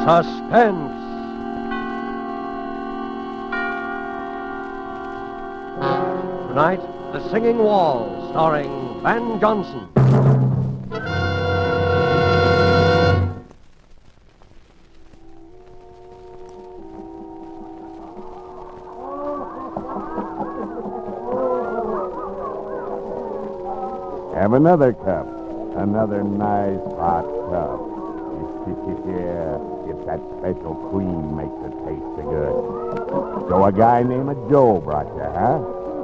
Suspense. Tonight, The Singing Wall, starring Van Johnson. Have another cup. Another nice hot cup. Yeah, if that special cream makes it taste so good. So a guy named Joe brought you, huh?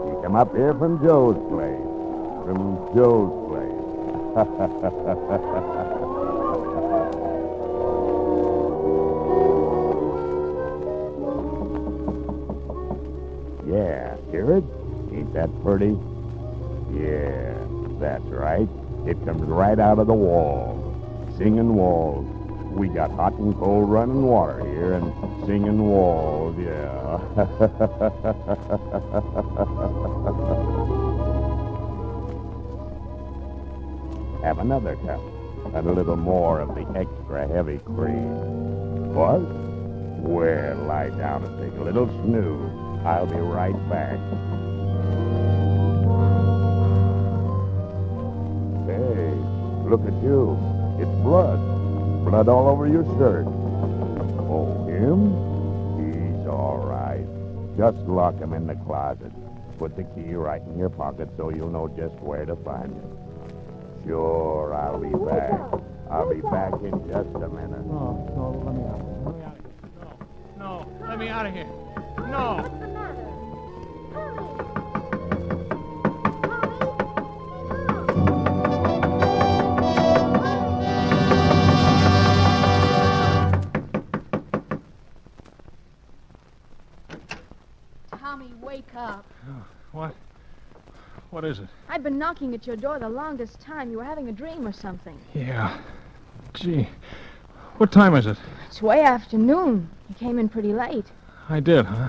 You come up here from Joe's place. From Joe's place. Yeah, hear it? Ain't that pretty? Yeah, that's right. It comes right out of the wall. Singing walls. We got hot and cold running water here and singing walls, yeah. Have another cup. And a little more of the extra heavy cream. What? Well, lie down and take a little snooze. I'll be right back. Hey, look at you. It's blood. Blood all over your shirt. Oh, him? He's all right. Just lock him in the closet. Put the key right in your pocket so you'll know just where to find him. Sure, I'll be back. I'll be back in just a minute. No, let me out. No, let me out of here. No. What's the matter? Tommy, wake up. What? What is it? I've been knocking at your door the longest time. You were having a dream or something. Yeah. Gee. What time is it? It's way afternoon. You came in pretty late. I did, huh?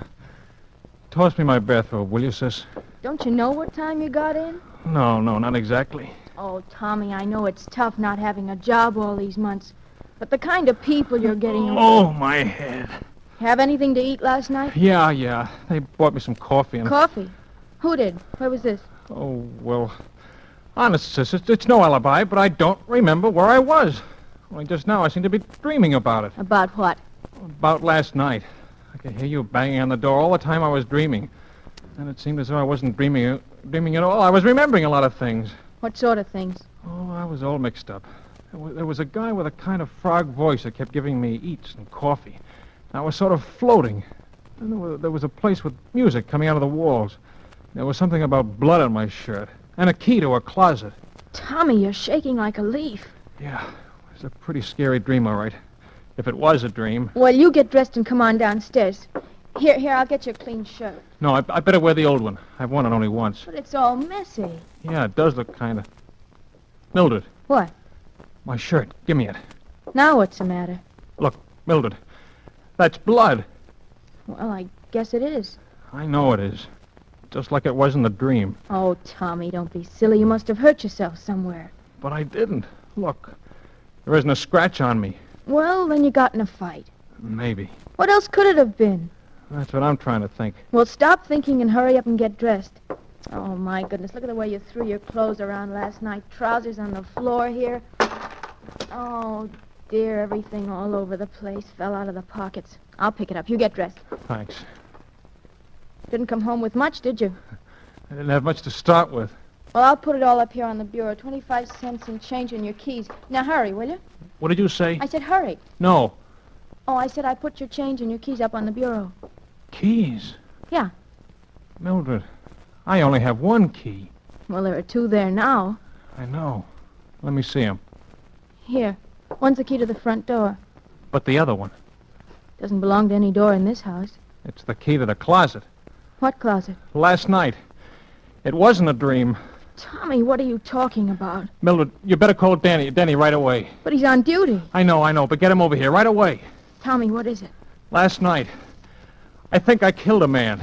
Toss me my bathrobe, will you, sis? Don't you know what time you got in? No, not exactly. Oh, Tommy, I know it's tough not having a job all these months. But the kind of people you're getting... Oh, my head. Have anything to eat last night? Yeah. They bought me some coffee and... Coffee? Who did? Where was this? Oh, well... Honest, sis, it's no alibi, but I don't remember where I was. Only just now I seem to be dreaming about it. About what? About last night. I could hear you banging on the door all the time I was dreaming. And it seemed as though I wasn't dreaming at all. I was remembering a lot of things. What sort of things? Oh, I was all mixed up. There was a guy with a kind of frog voice that kept giving me eats and coffee. And I was sort of floating. And there was a place with music coming out of the walls. There was something about blood on my shirt. And a key to a closet. Tommy, you're shaking like a leaf. Yeah, it was a pretty scary dream, all right. If it was a dream. Well, you get dressed and come on downstairs. Here, I'll get you a clean shirt. No, I better wear the old one. I've worn it only once. But it's all messy. Yeah, it does look kind of... Mildred. What? My shirt. Give me it. Now what's the matter? Look, Mildred. That's blood. Well, I guess it is. I know it is. Just like it was in the dream. Oh, Tommy, don't be silly. You must have hurt yourself somewhere. But I didn't. Look. There isn't a scratch on me. Well, then you got in a fight. Maybe. What else could it have been? That's what I'm trying to think. Well, stop thinking and hurry up and get dressed. Oh, my goodness. Look at the way you threw your clothes around last night. Trousers on the floor here. Oh, dear, everything all over the place fell out of the pockets. I'll pick it up. You get dressed. Thanks. Didn't come home with much, did you? I didn't have much to start with. Well, I'll put it all up here on the bureau. 25 cents and change in your keys. Now, hurry, will you? What did you say? I said hurry. No. Oh, I said I put your change and your keys up on the bureau. Keys? Yeah. Mildred, I only have one key. Well, there are two there now. I know. Let me see them. Here. One's the key to the front door. But the other one? Doesn't belong to any door in this house. It's the key to the closet. What closet? Last night. It wasn't a dream. Tommy, what are you talking about? Mildred, you better call Denny right away. But he's on duty. I know, but get him over here right away. Tommy, what is it? Last night, I think I killed a man.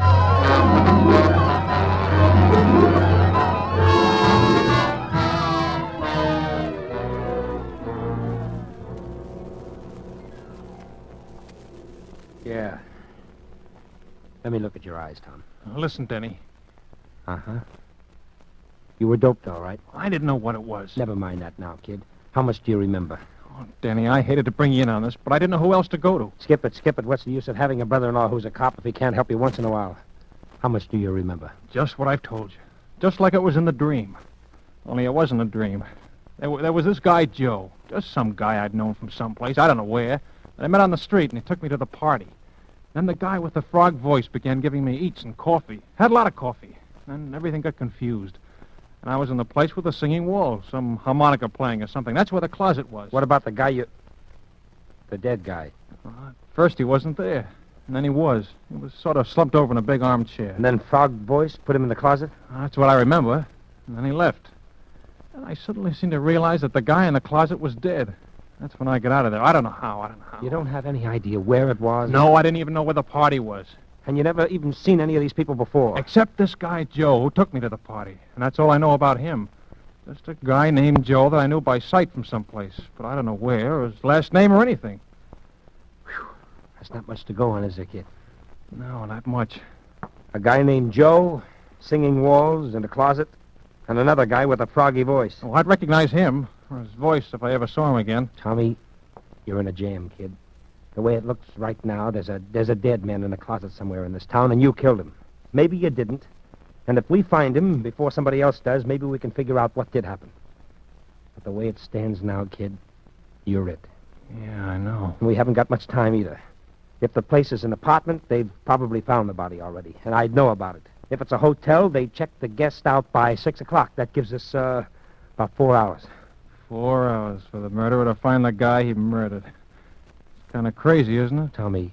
Let me look at your eyes, Tom. Listen, Denny. Uh-huh. You were doped, all right. I didn't know what it was. Never mind that now, kid. How much do you remember? Oh, Denny, I hated to bring you in on this, but I didn't know who else to go to. Skip it. What's the use of having a brother-in-law who's a cop if he can't help you once in a while? How much do you remember? Just what I've told you. Just like it was in the dream. Only it wasn't a dream. There was this guy, Joe. Just some guy I'd known from someplace. I don't know where. I met on the street, and he took me to the party. Then the guy with the frog voice began giving me eats and coffee. Had a lot of coffee. Then everything got confused. And I was in the place with the singing wall, some harmonica playing or something. That's where the closet was. What about the guy the dead guy? At first he wasn't there. And then he was. He was sort of slumped over in a big armchair. And then frog voice put him in the closet? That's what I remember. And then he left. And I suddenly seemed to realize that the guy in the closet was dead. That's when I got out of there. I don't know how. You don't have any idea where it was? No, I didn't even know where the party was. And you never even seen any of these people before? Except this guy, Joe, who took me to the party. And that's all I know about him. Just a guy named Joe that I knew by sight from someplace. But I don't know where, or his last name or anything. Whew. That's not much to go on, is there, kid? No, not much. A guy named Joe, singing walls in a closet, and another guy with a froggy voice. Oh, I'd recognize him, or his voice, if I ever saw him again. Tommy, you're in a jam, kid. The way it looks right now, there's a dead man in a closet somewhere in this town, and you killed him. Maybe you didn't. And if we find him before somebody else does, maybe we can figure out what did happen. But the way it stands now, kid, you're it. Yeah, I know. And we haven't got much time either. If the place is an apartment, they've probably found the body already, and I'd know about it. If it's a hotel, they check the guest out by 6 o'clock. That gives us, about 4 hours. 4 hours for the murderer to find the guy he murdered. It's kind of crazy, isn't it? Tommy,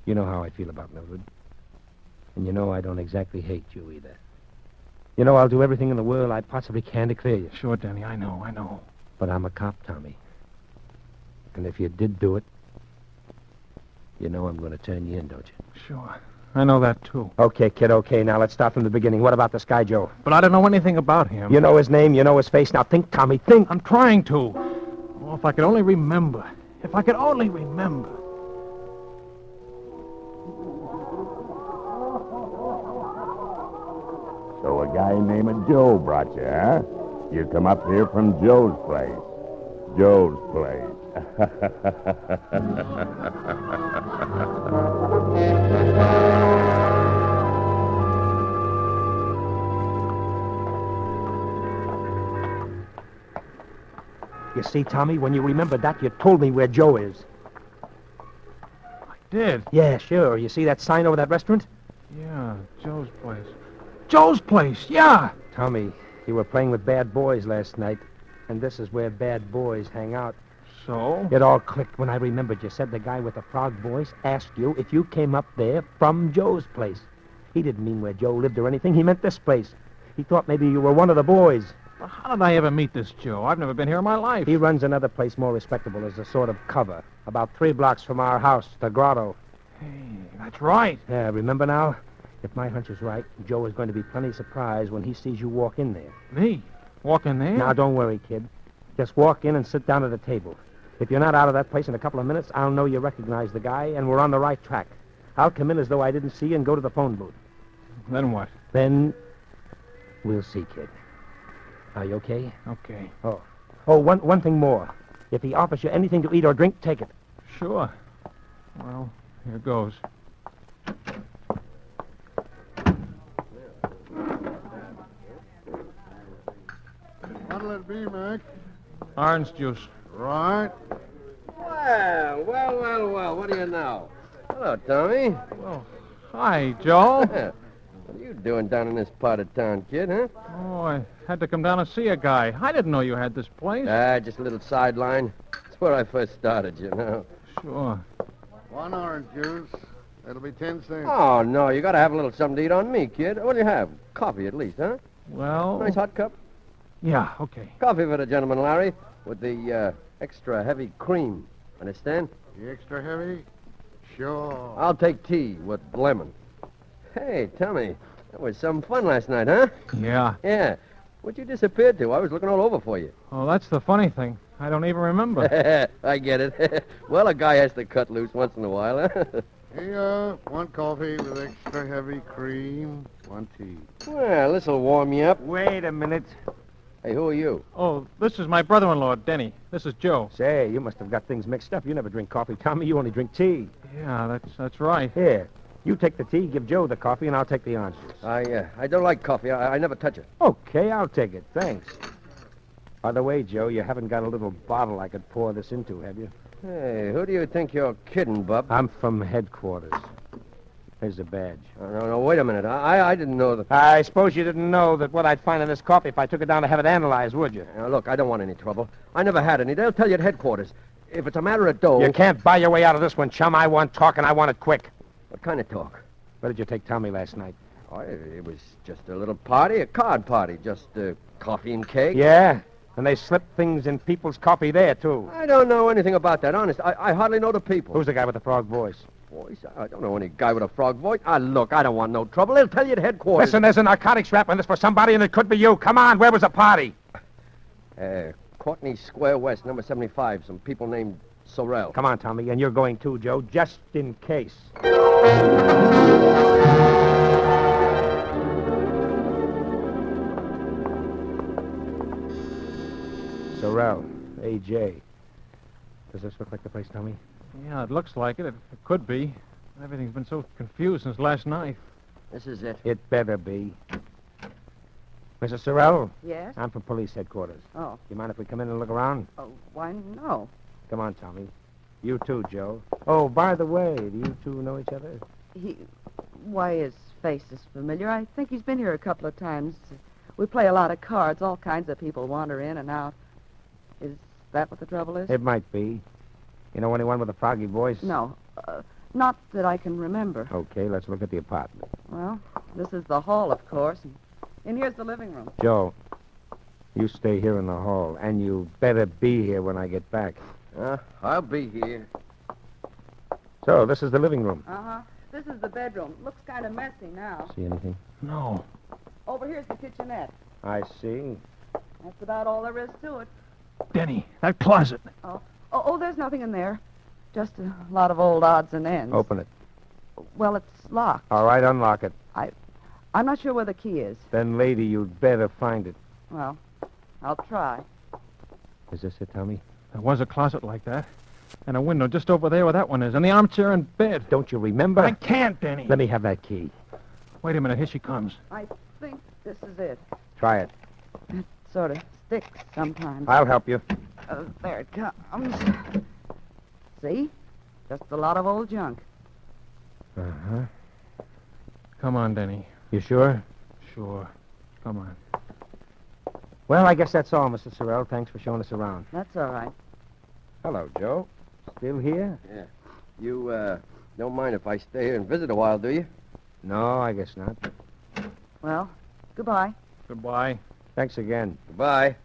you know how I feel about Mildred. And you know I don't exactly hate you either. You know I'll do everything in the world I possibly can to clear you. Sure, Denny, I know. But I'm a cop, Tommy. And if you did do it, you know I'm going to turn you in, don't you? Sure. I know that, too. Okay, kid, okay. Now let's start from the beginning. What about this guy, Joe? But I don't know anything about him. You know his name, you know his face. Now think, Tommy, think. I'm trying to. Oh, if I could only remember. If I could only remember. So a guy named Joe brought you, huh? You come up here from Joe's place. Joe's place. You see, Tommy, when you remembered that, you told me where Joe is. I did? Yeah, sure. You see that sign over that restaurant? Yeah, Joe's place. Joe's place, yeah! Tommy, you were playing with bad boys last night, and this is where bad boys hang out. So? It all clicked when I remembered. You said the guy with the frog voice asked you if you came up there from Joe's place. He didn't mean where Joe lived or anything. He meant this place. He thought maybe you were one of the boys. Well, how did I ever meet this Joe? I've never been here in my life. He runs another place more respectable as a sort of cover, about 3 blocks from our house, the Grotto. Hey, that's right. Yeah, remember now? If my hunch is right, Joe is going to be plenty surprised when he sees you walk in there. Me? Walk in there? Now, don't worry, kid. Just walk in and sit down at a table. If you're not out of that place in a couple of minutes, I'll know you recognize the guy, and we're on the right track. I'll come in as though I didn't see you and go to the phone booth. Then what? Then we'll see, kid. Are you okay? Okay. Oh, one thing more. If he offers you anything to eat or drink, take it. Sure. Well, here goes. What'll it be, Mac? Orange juice. Right. Well, what do you know? Hello, Tommy. Well, hi, Joe. What are you doing down in this part of town, kid, huh? Oh, I had to come down and see a guy. I didn't know you had this place. Just a little sideline. It's where I first started, you know. Sure. 1 orange juice. That'll be 10 cents. Oh, no, you gotta have a little something to eat on me, kid. What do you have? Coffee, at least, huh? Well... Nice hot cup. Yeah, okay. Coffee for the gentleman, Larry, with the, extra heavy cream. Understand? The extra heavy? Sure. I'll take tea with lemon. Hey, Tommy, that was some fun last night, huh? Yeah. Yeah. What'd you disappear to? I was looking all over for you. Oh, that's the funny thing. I don't even remember. I get it. Well, a guy has to cut loose once in a while, huh? Here you are. One coffee with extra heavy cream. One tea. Well, this'll warm you up. Wait a minute. Hey, who are you? Oh, this is my brother-in-law, Denny. This is Joe. Say, you must have got things mixed up. You never drink coffee, Tommy. You only drink tea. Yeah, that's right. Here, you take the tea, give Joe the coffee, and I'll take the oranges. I don't like coffee. I never touch it. Okay, I'll take it. Thanks. By the way, Joe, you haven't got a little bottle I could pour this into, have you? Hey, who do you think you're kidding, Bub? I'm from headquarters. Here's the badge. No, wait a minute. I didn't know that. I suppose you didn't know that what I'd find in this coffee if I took it down to have it analyzed, would you? Now, look, I don't want any trouble. I never had any. They'll tell you at headquarters. If it's a matter of dough... You can't buy your way out of this one, chum. I want talk, and I want it quick. What kind of talk? Where did you take Tommy last night? Oh, it was just a little party, a card party. Just coffee and cake. Yeah? And they slip things in people's coffee there, too. I don't know anything about that, honest. I hardly know the people. Who's the guy with the frog voice? Voice? I don't know any guy with a frog voice. Look, I don't want no trouble. They'll tell you at headquarters. Listen, there's a narcotics rap on this for somebody, and it could be you. Come on, where was the party? Courtney Square West, number 75. Some people named Sorrell. Come on, Tommy, and you're going too, Joe, just in case. Sorrell, A.J. Does this look like the place, Tommy? Yeah, it looks like it. It could be. Everything's been so confused since last night. This is it. It better be. Mrs. Sorrell? Yes? I'm from police headquarters. Oh. You mind if we come in and look around? Oh, why, no. Come on, Tommy. You too, Joe. Oh, by the way, do you two know each other? Why, his face is familiar. I think he's been here a couple of times. We play a lot of cards. All kinds of people wander in and out. Is that what the trouble is? It might be. You know anyone with a froggy voice? No. Not that I can remember. Okay, let's look at the apartment. Well, this is the hall, of course. And here's the living room. Joe, you stay here in the hall, and you better be here when I get back. I'll be here. So, this is the living room. Uh-huh. This is the bedroom. Looks kind of messy now. See anything? No. Over here's the kitchenette. I see. That's about all there is to it. Denny, that closet. Oh, there's nothing in there. Just a lot of old odds and ends. Open it. Well, it's locked. All right, unlock it. I'm not sure where the key is. Then, lady, you'd better find it. Well, I'll try. Is this it, Tommy? There was a closet like that. And a window just over there where that one is. And the armchair and bed. Don't you remember? I can't, Denny. Let me have that key. Wait a minute. Here she comes. I think this is it. Try it. It sort of sticks sometimes. I'll help you. There it comes. See? Just a lot of old junk. Uh-huh. Come on, Denny. You sure? Sure. Come on. Well, I guess that's all, Mr. Sorrell. Thanks for showing us around. That's all right. Hello, Joe. Still here? Yeah. You, don't mind if I stay here and visit a while, do you? No, I guess not. Well, goodbye. Goodbye. Thanks again. Goodbye.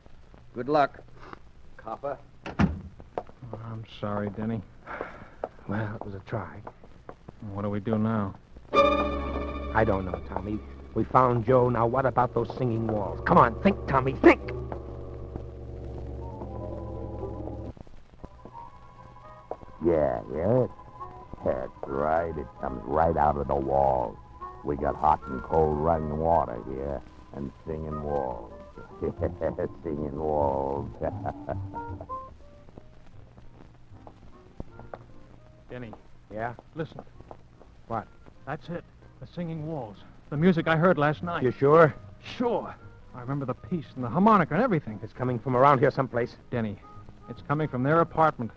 Good luck, copper. Oh, I'm sorry, Denny. Well, it was a try. What do we do now? I don't know, Tommy. We found Joe. Now, what about those singing walls? Come on, think, Tommy, think! Yeah. That's right. It comes right out of the walls. We got hot and cold running water here and singing walls. Singing walls. Denny, Yeah? listen. What? That's it. The singing walls. The music I heard last night. You sure? Sure. I remember the piece and the harmonica and everything. It's coming from around here someplace. Denny, it's coming from their apartment.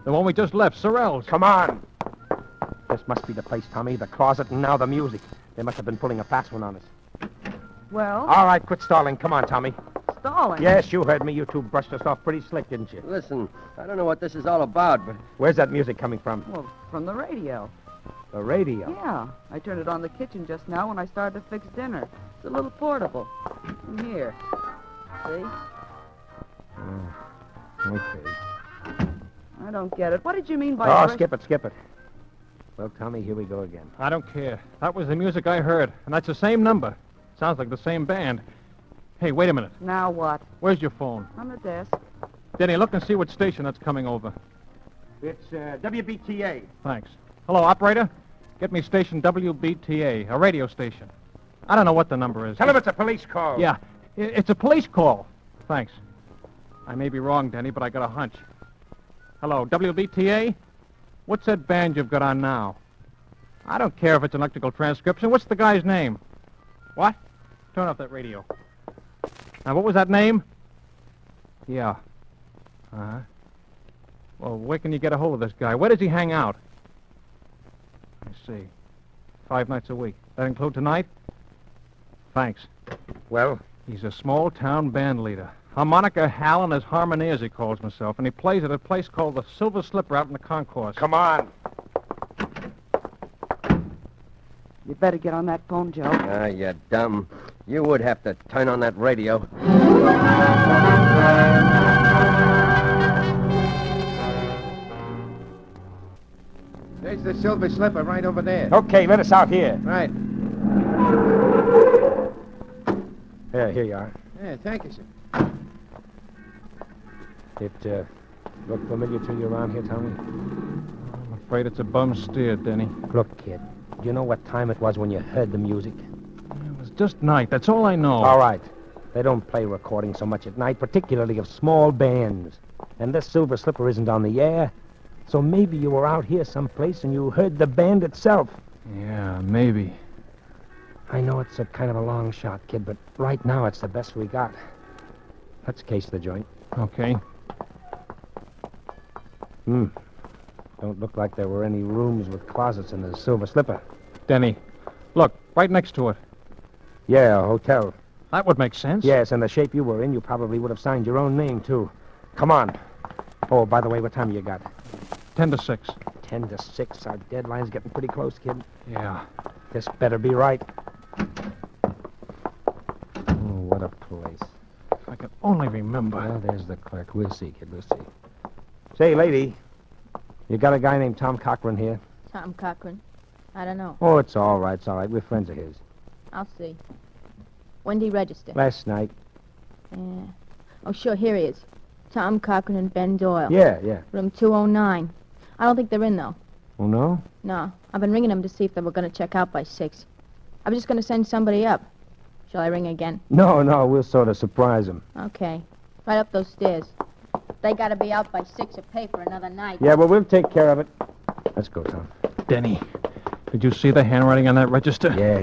The one we just left, Sorrell's. Come on! This must be the place, Tommy. The closet and now the music. They must have been pulling a fast one on us. Well, All right, quit stalling. Come on, Tommy. stalling. Yes, you heard me. You two brushed us off pretty slick, didn't you? Listen, I don't know what this is all about, but Where's that music coming from? Well, from the radio. The radio. Yeah. I turned it on the kitchen just now when I started to fix dinner. It's a little portable. And here. See? Okay. I don't get it. What did you mean by... Oh, skip it. Well, Tommy, here we go again. I don't care. That was the music I heard, and that's the same number. Sounds like the same band. Hey, wait a minute. Now what? Where's your phone? On the desk. Denny, look and see what station that's coming over. It's WBTA. Thanks. Hello, operator? Get me station WBTA, a radio station. I don't know what the number is. Tell him it's a police call. Yeah, it's a police call. Thanks. I may be wrong, Denny, but I got a hunch. Hello, WBTA? What's that band you've got on now? I don't care if it's an electrical transcription. What's the guy's name? What? Turn off that radio. Now, what was that name? Yeah. Uh-huh. Well, where can you get a hold of this guy? Where does he hang out? I see. 5 nights a week. That include tonight? Thanks. Well? He's a small-town band leader. Harmonica Hal and his Harmoniers, he calls himself, and he plays at a place called the Silver Slipper out in the concourse. Come on. You'd better get on that phone, Joe. Ah, you're dumb. You would have to turn on that radio. There's the Silver Slipper right over there. Okay, let us out here. Right. Yeah, here you are. Yeah, thank you, sir. It, look familiar to you around here, Tommy? I'm afraid it's a bum steer, Denny. Look, kid, do you know what time it was when you heard the music? It was just night. That's all I know. All right. They don't play recordings so much at night, particularly of small bands. And this Silver Slipper isn't on the air. So maybe you were out here someplace and you heard the band itself. Yeah, maybe. I know it's a kind of a long shot, kid, but right now it's the best we got. Let's case the joint. Okay. Don't look like there were any rooms with closets in the Silver Slipper. Denny, look, right next to it. Yeah, a hotel. That would make sense. Yes, and the shape you were in, you probably would have signed your own name, too. Come on. Oh, by the way, what time you got? 10 to 6. 10 to 6. Our deadline's getting pretty close, kid. Yeah. This better be right. Oh, what a place. If I could only remember. Well, there's the clerk. We'll see, kid. We'll see. Say, lady, you got a guy named Tom Cochran here? Tom Cochran. I don't know. Oh, it's all right. It's all right. We're friends of his. I'll see. When did he register? Last night. Yeah. Oh, sure, here he is. Tom Cochran and Ben Doyle. Yeah. Room 209. I don't think they're in, though. Oh, no? No. I've been ringing them to see if they were going to check out by 6. I was just going to send somebody up. Shall I ring again? No, we'll sort of surprise him. Okay. Right up those stairs. They got to be out by 6 or pay for another night. Yeah, well, we'll take care of it. Let's go, Tom. Denny, did you see the handwriting on that register? Yeah.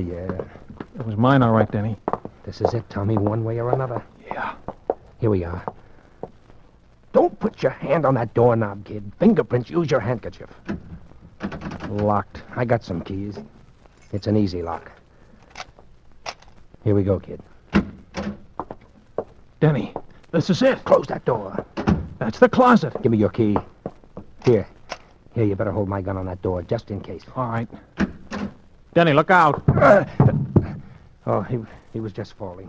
It was mine, all right, Denny. This is it, Tommy, one way or another. Yeah. Here we are. Don't put your hand on that doorknob, kid. Fingerprints, use your handkerchief. Locked. I got some keys. It's an easy lock. Here we go, kid. Denny, this is it. Close that door. That's the closet. Give me your key. Here, you better hold my gun on that door, just in case. All right. Denny, look out. Oh, he was just falling.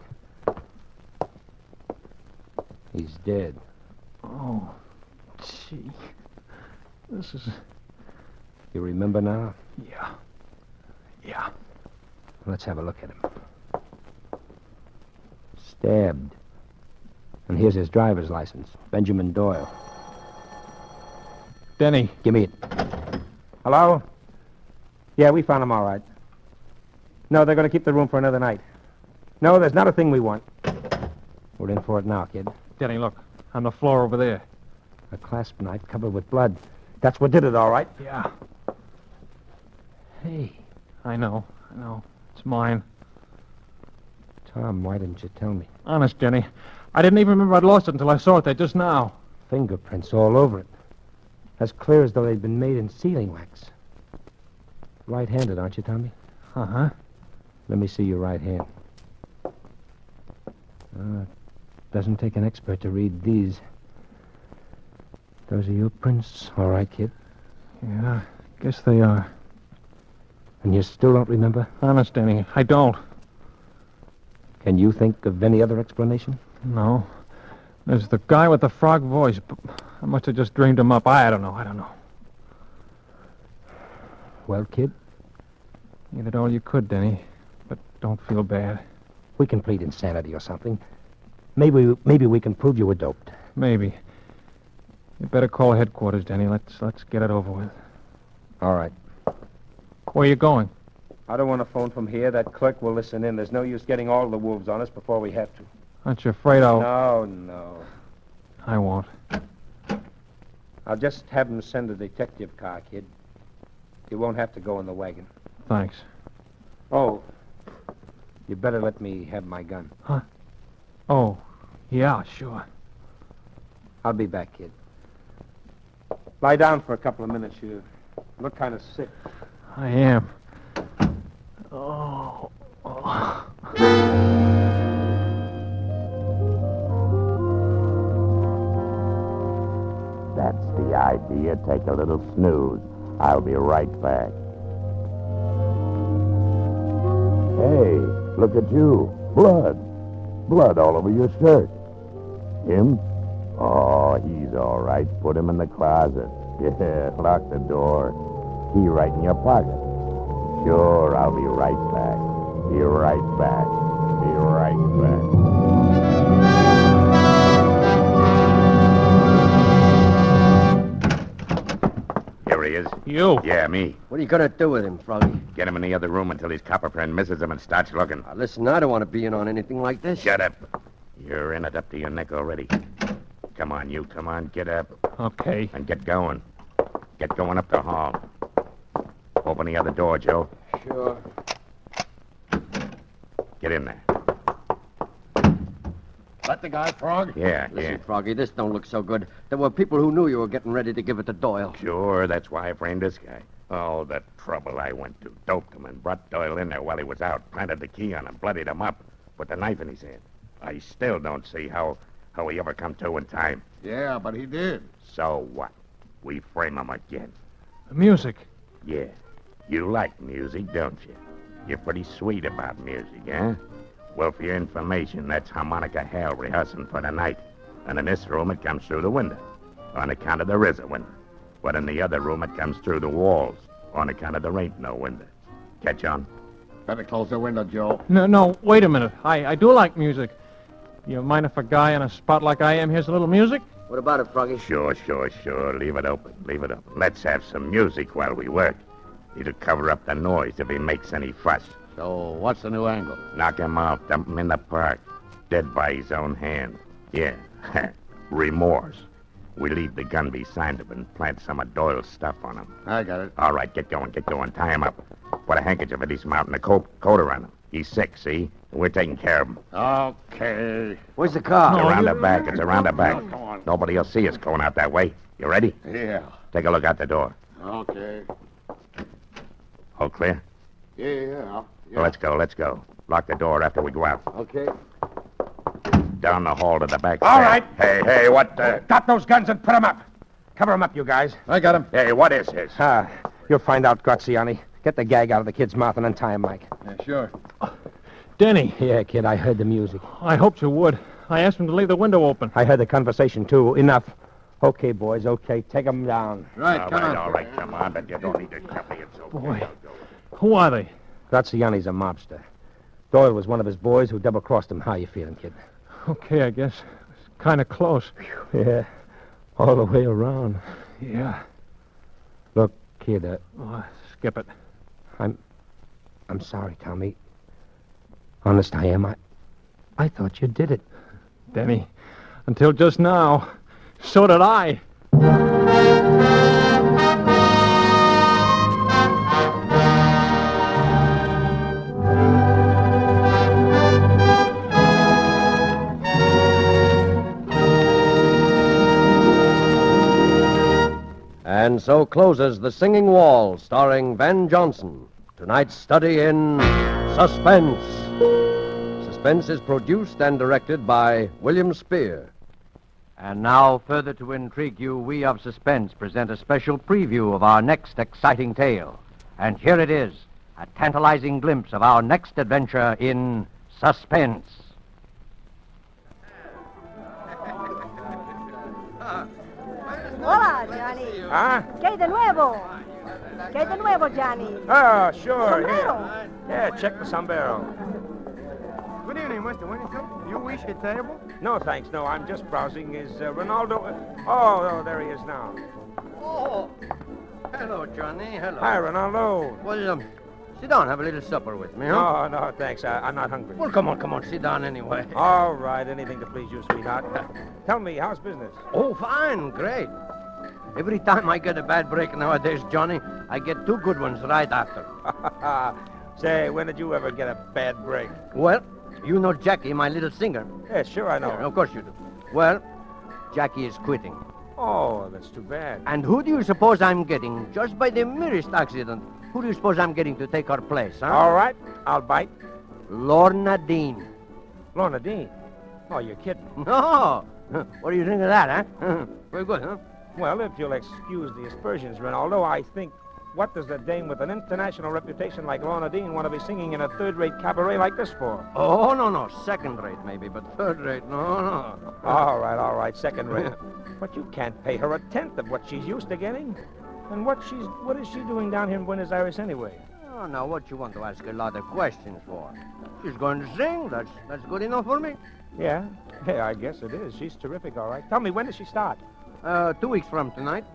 He's dead. Oh, gee. This is... You remember now? Yeah. Let's have a look at him. Stabbed. And here's his driver's license. Benjamin Doyle. Denny. Give me it. Hello? Yeah, we found him all right. No, they're going to keep the room for another night. No, there's not a thing we want. We're in for it now, kid. Denny, look. On the floor over there. A clasp knife covered with blood. That's what did it, all right. Yeah. Hey, I know. It's mine. Tom, why didn't you tell me? Honest, Denny. I didn't even remember I'd lost it until I saw it there just now. Fingerprints all over it. As clear as though they'd been made in sealing wax. Right-handed, aren't you, Tommy? Uh-huh. Let me see your right hand. Doesn't take an expert to read these. Those are your prints, all right, kid? Yeah, guess they are. And you still don't remember? Honest, Denny, I don't. Can you think of any other explanation? No. There's the guy with the frog voice. But I must have just dreamed him up. I don't know. Well, kid? You did all you could, Denny. But don't feel bad. We can plead insanity or something. Maybe we can prove you were doped. Maybe. You better call headquarters, Denny. Let's get it over with. All right. Where are you going? I don't want to phone from here. That clerk will listen in. There's no use getting all the wolves on us before we have to. Aren't you afraid I'll... No. I won't. I'll just have him send a detective car, kid. You won't have to go in the wagon. Thanks. Oh, you better let me have my gun. Huh? Oh, yeah, sure. I'll be back, kid. Lie down for a couple of minutes. You look kind of sick. I am. Oh. That's the idea. Take a little snooze. I'll be right back. Hey, look at you. Blood. Blood all over your shirt. Him? Oh, he's all right. Put him in the closet. Yeah, lock the door. Key right in your pocket. Sure, I'll be right back. Be right back. Be right back. Here he is. You? Yeah, me. What are you going to do with him, Froggy? Get him in the other room until his copper friend misses him and starts looking. Now, listen, I don't want to be in on anything like this. Shut up. You're in it up to your neck already. Come on, you. Come on, get up. Okay. And get going. Get going up the hall. Open the other door, Joe. Sure. Get in there. Let the guy, Frog? Yeah, Listen, Froggy, this don't look so good. There were people who knew you were getting ready to give it to Doyle. Sure, that's why I framed this guy. Oh, the trouble I went to. Doped him and brought Doyle in there while he was out. Planted the key on him, bloodied him up. Put the knife in his hand. I still don't see how he ever come to in time. Yeah, but he did. So what? We frame him again. The music. Yeah. You like music, don't you? You're pretty sweet about music, eh? Well, for your information, that's harmonica hell rehearsing for tonight. And in this room, it comes through the window. On account of there is a window. But in the other room, it comes through the walls. On account of there ain't no window. Catch on? Better close the window, Joe. No, wait a minute. I do like music. You mind if a guy in a spot like I am hears a little music? What about it, Froggy? Sure. Leave it open. Let's have some music while we work. It'll cover up the noise if he makes any fuss. So, what's the new angle? Knock him out, dump him in the park. Dead by his own hand. Yeah. Remorse. We leave the gun beside him and plant some of Doyle's stuff on him. I got it. All right, get going. Tie him up. Put a handkerchief at his mouth and a coat around him. He's sick, see? We're taking care of him. Okay. Where's the car? It's around the back. It's around the back. Come on. Nobody will see us going out that way. You ready? Yeah. Take a look out the door. Okay. All clear? Yeah. Well, let's go. Lock the door after we go out. Okay. Down the hall to the back. All stairs. right. Hey, what the... Drop those guns and put them up. Cover them up, you guys. I got him. Hey, what is this? You'll find out, Graziani. Get the gag out of the kid's mouth and untie him, Mike. Yeah, sure. Denny, Yeah, kid, I heard the music. I hoped you would. I asked him to leave the window open. I heard the conversation, too. Enough. Okay, boys, okay. Take them down. Right, All right, come on, but you don't need to tell me it's okay. Boy. Who are they? Graziani's a mobster. Doyle was one of his boys who double-crossed him. How you feeling, kid? Okay, I guess. It's kind of close. Yeah, all the way around. Yeah. Look, kid, Skip it. I'm sorry, Tommy. Honest, I am. I thought you did it. Denny, until just now, so did I. And so closes The Singing Wall, starring Van Johnson. Tonight's study in Suspense. Suspense is produced and directed by William Spear. And now, further to intrigue you, we of Suspense present a special preview of our next exciting tale. And here it is, a tantalizing glimpse of our next adventure in Suspense. Hola, Johnny. Huh? ¿Qué hay de nuevo? ¿Qué hay de nuevo, Johnny? Oh, sure. Sombrero. Yeah, check the sombrero. Good evening, Mr. Winterton. You wish a table? No, thanks. No, I'm just browsing. Is Ronaldo... Oh, there he is now. Oh, Hello, Johnny. Hello. Hi, Ronaldo. Well, sit down. Have a little supper with me, huh? No, thanks. I'm not hungry. Well, come on. Sit down anyway. All right, anything to please you, sweetheart. Tell me, how's business? Oh, fine. Great. Every time I get a bad break nowadays, Johnny, I get two good ones right after. Say, when did you ever get a bad break? Well, you know Jackie, my little singer. Yeah, sure, I know. Yeah, of course you do. Well, Jackie is quitting. Oh, that's too bad. And who do you suppose I'm getting? Just by the merest accident. Who do you suppose I'm getting to take her place, huh? All right, I'll bite. Lorna Dean. Lorna Dean? Oh, you're kidding. No. What do you think of that, huh? Very good, huh? Well, if you'll excuse the aspersions, Ronaldo, I think, what does a dame with an international reputation like Lorna Dean want to be singing in a third-rate cabaret like this for? Oh, no. Second rate, maybe, but third rate, no. All right, second rate. But you can't pay her a tenth of what she's used to getting. And what is she doing down here in Buenos Aires anyway? Oh, now, what you want to ask a lot of questions for? She's going to sing. That's good enough for me. Yeah, I guess it is. She's terrific, all right. Tell me, when does she start? 2 weeks from tonight.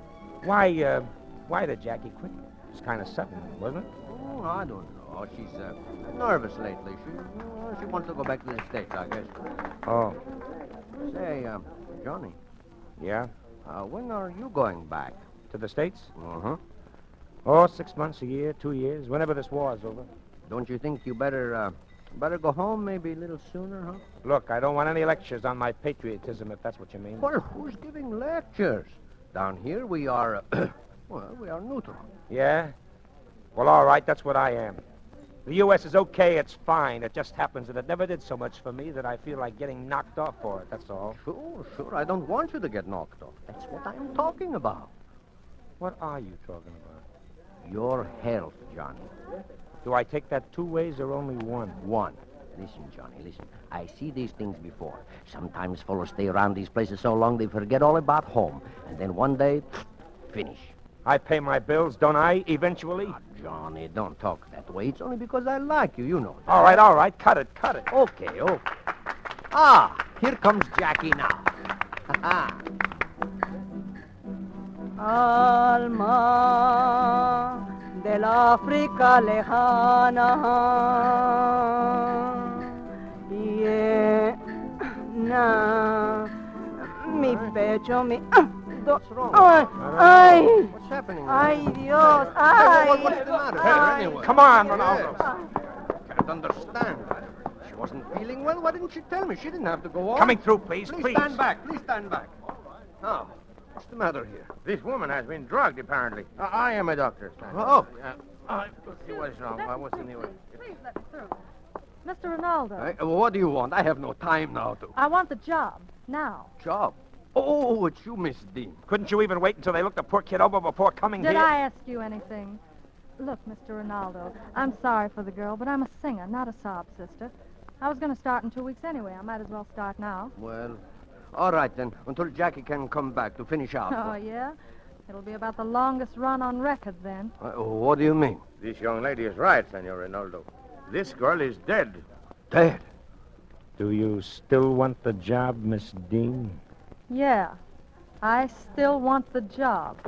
Why did Jackie quit? It's kind of sudden, wasn't it? Oh, I don't know. She's nervous lately. She wants to go back to the States, I guess. Oh. Say, Johnny. Yeah? When are you going back? To the States? Uh-huh. Oh, 6 months, a year, 2 years, whenever this war's over. Don't you think you better go home maybe a little sooner, huh? Look, I don't want any lectures on my patriotism, if that's what you mean. Well, who's giving lectures? Down here we are, we are neutral. Yeah? Well, all right, that's what I am. The U.S. is okay, it's fine. It just happens that it never did so much for me that I feel like getting knocked off for it, that's all. Sure. I don't want you to get knocked off. That's what I'm talking about. What are you talking about? Your health, Johnny. Do I take that 2 ways or only one? One. Listen, Johnny, listen. I see these things before. Sometimes fellows stay around these places so long they forget all about home. And then one day, finish. I pay my bills, don't I, eventually? Ah, Johnny, don't talk that way. It's only because I like you, you know. All right. Cut it. Okay. Ah, here comes Jackie now. Alma del África lejana, llena mi pecho, mi... What's wrong? Ay, What's happening? ay, Dios, ay. What's the matter? Anyway. Come on, Ronaldo. Can't understand. She wasn't feeling well. Why didn't she tell me? She didn't have to go on. Coming through, please. Please stand back. Now, what's the matter here? This woman has been drugged, apparently. I am a doctor. Oh. Let's see what is wrong. What's in the way? Please let me through. Mr. Ronaldo, What do you want? I have no time now to... I want the job. Now. Job? Oh, it's you, Miss Dean. Couldn't you even wait until they looked the poor kid over before coming Did here? I ask you anything? Look, Mr. Ronaldo, I'm sorry for the girl, but I'm a singer, not a sob sister. I was going to start in 2 weeks anyway. I might as well start now. Well, all right then, until Jackie can come back to finish out. Oh, yeah? It'll be about the longest run on record then. What do you mean? This young lady is right, Senor Ronaldo. This girl is dead. Dead? Do you still want the job, Miss Dean? Yeah, I still want the job.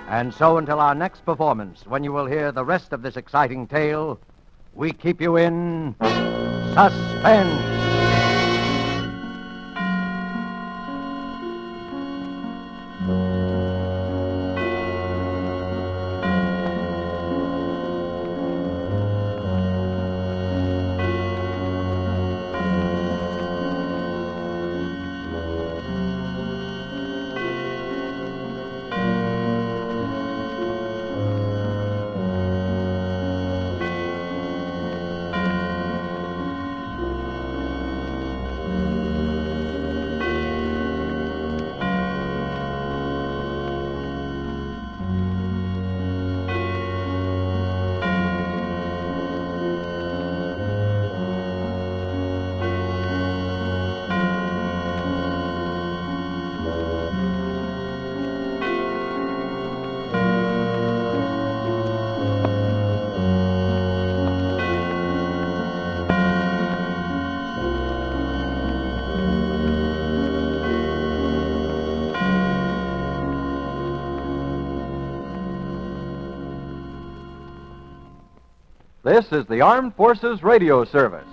And so until our next performance, when you will hear the rest of this exciting tale, we keep you in suspense. This is the Armed Forces Radio Service.